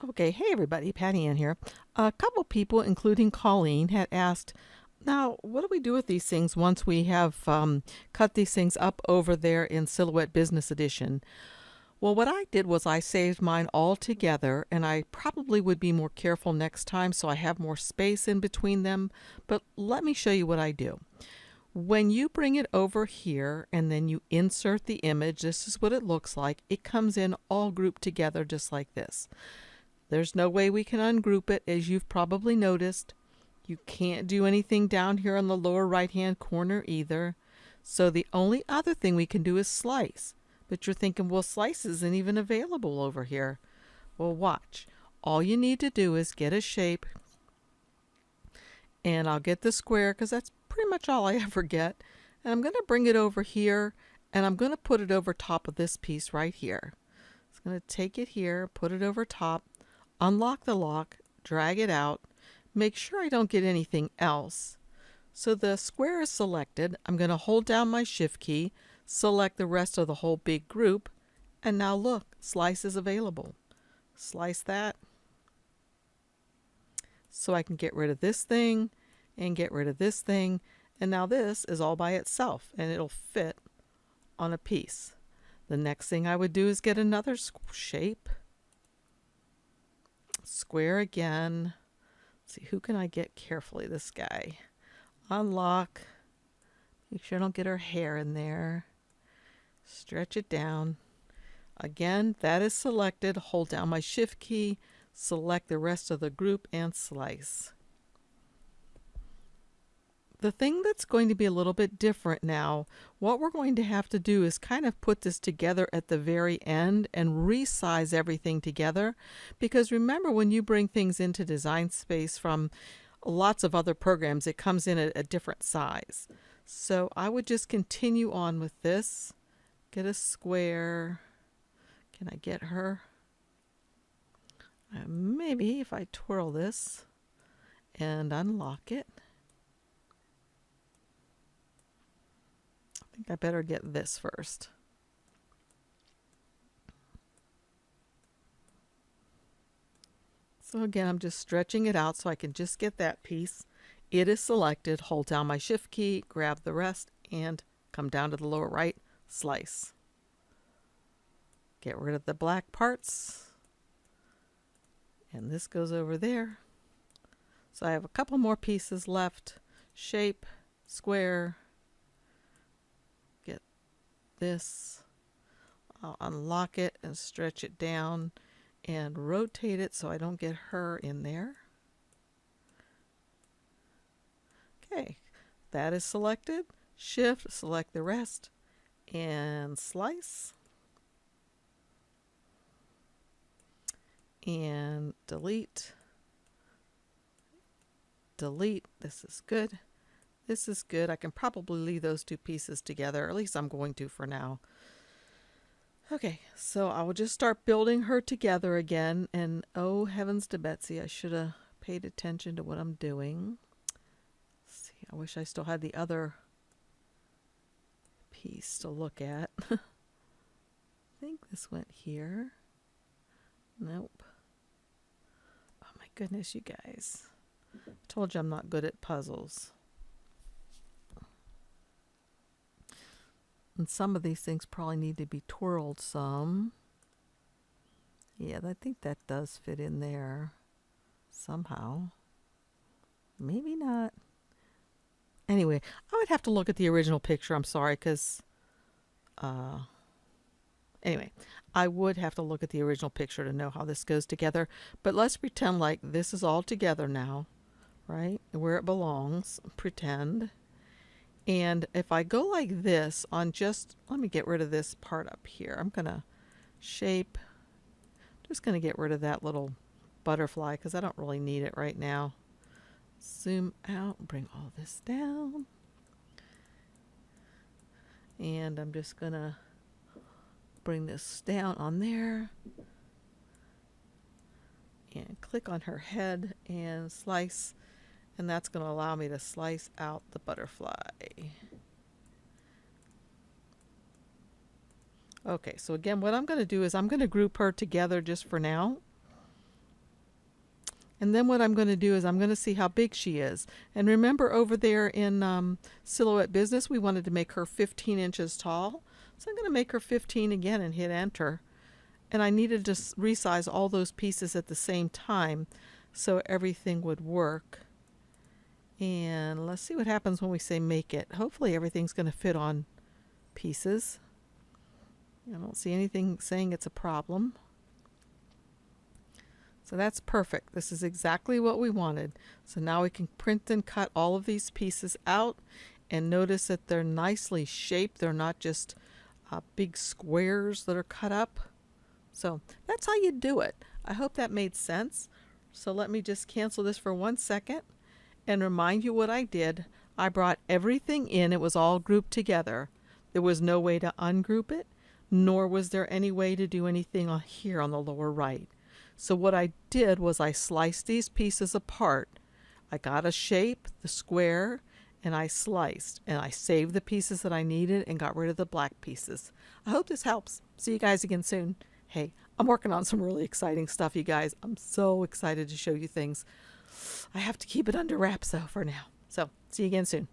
Okay, hey everybody, Patty Ann here. A couple people, including Colleen, had asked, now, what do we do with these things once we have cut these things up over there in Silhouette Business Edition? Well, what I did was I saved mine all together, and I probably would be more careful next time so I have more space in between them, but let me show you what I do. When you bring it over here and then you insert the image, this is what it looks like. It comes in all grouped together just like this. There's no way we can ungroup it, as you've probably noticed. You can't do anything down here on the lower right hand corner either. So the only other thing we can do is slice. But you're thinking, well, slice isn't even available over here. Well, watch. All you need to do is get a shape. And I'll get the square because that's pretty much all I ever get. And I'm going to bring it over here and I'm going to put it over top of this piece right here. I'm going to take it here, put it over top, unlock the lock, drag it out, make sure I don't get anything else. So the square is selected. I'm going to hold down my shift key, select the rest of the whole big group, and now look, slice is available. Slice that. So I can get rid of this thing and get rid of this thing, and now this is all by itself and it'll fit on a piece. The next thing I would do is get another shape. Square again. Let's see, who can I get carefully? This guy. Unlock. Make sure I don't get her hair in there. Stretch it down. Again, that is selected. Hold down my shift key, select the rest of the group, and slice. The thing that's going to be a little bit different now, what we're going to have to do is kind of put this together at the very end and resize everything together. Because remember, when you bring things into Design Space from lots of other programs, it comes in at a different size. So I would just continue on with this. Get a square. Can I get her? Maybe if I twirl this and unlock it. I think I better get this first. So again, I'm just stretching it out so I can just get that piece. It is selected. Hold down my shift key, grab the rest, and come down to the lower right, slice. Get rid of the black parts. And this goes over there. So I have a couple more pieces left. Shape, square. Get this. I'll unlock it and stretch it down and rotate it so I don't get her in there. Okay, that is selected. Shift, select the rest, and slice. And delete. Delete. This is good. This is good. I can probably leave those two pieces together. At least I'm going to for now. Okay, so I will just start building her together again. And oh, heavens to Betsy, I should have paid attention to what I'm doing. Let's see, I wish I still had the other piece to look at. I think this went here. Nope. Oh my goodness, you guys. I told you I'm not good at puzzles. And some of these things probably need to be twirled some. Yeah, I think that does fit in there somehow. Maybe not. Anyway, I would have to look at the original picture. I'm sorry, because anyway, I would have to look at the original picture to know how this goes together. But let's pretend like this is all together now, right? Where it belongs. Pretend. And if I go like this on just, let me get rid of this part up here. I'm going to shape, just going to get rid of that little butterfly because I don't really need it right now. Zoom out, bring all this down. And I'm just going to bring this down on there. And click on her head and slice. And that's going to allow me to slice out the butterfly. Okay, so again, what I'm going to do is I'm going to group her together just for now. And then what I'm going to do is I'm going to see how big she is. And remember over there in Silhouette Business, we wanted to make her 15 inches tall. So I'm going to make her 15 again and hit enter. And I needed to resize all those pieces at the same time so everything would work. And let's see what happens when we say make it. Hopefully everything's going to fit on pieces. I don't see anything saying it's a problem. So that's perfect. This is exactly what we wanted. So now we can print and cut all of these pieces out, and notice that they're nicely shaped. They're not just big squares that are cut up. So that's how you do it. I hope that made sense. So let me just cancel this for 1 second and remind you what I did. I brought everything in. It was all grouped together. There was no way to ungroup it, nor was there any way to do anything on here on the lower right. So what I did was I sliced these pieces apart. I got a shape, the square, and I sliced. And I saved the pieces that I needed and got rid of the black pieces. I hope this helps. See you guys again soon. Hey, I'm working on some really exciting stuff, you guys. I'm so excited to show you things. I have to keep it under wraps, though, for now. So, see you again soon.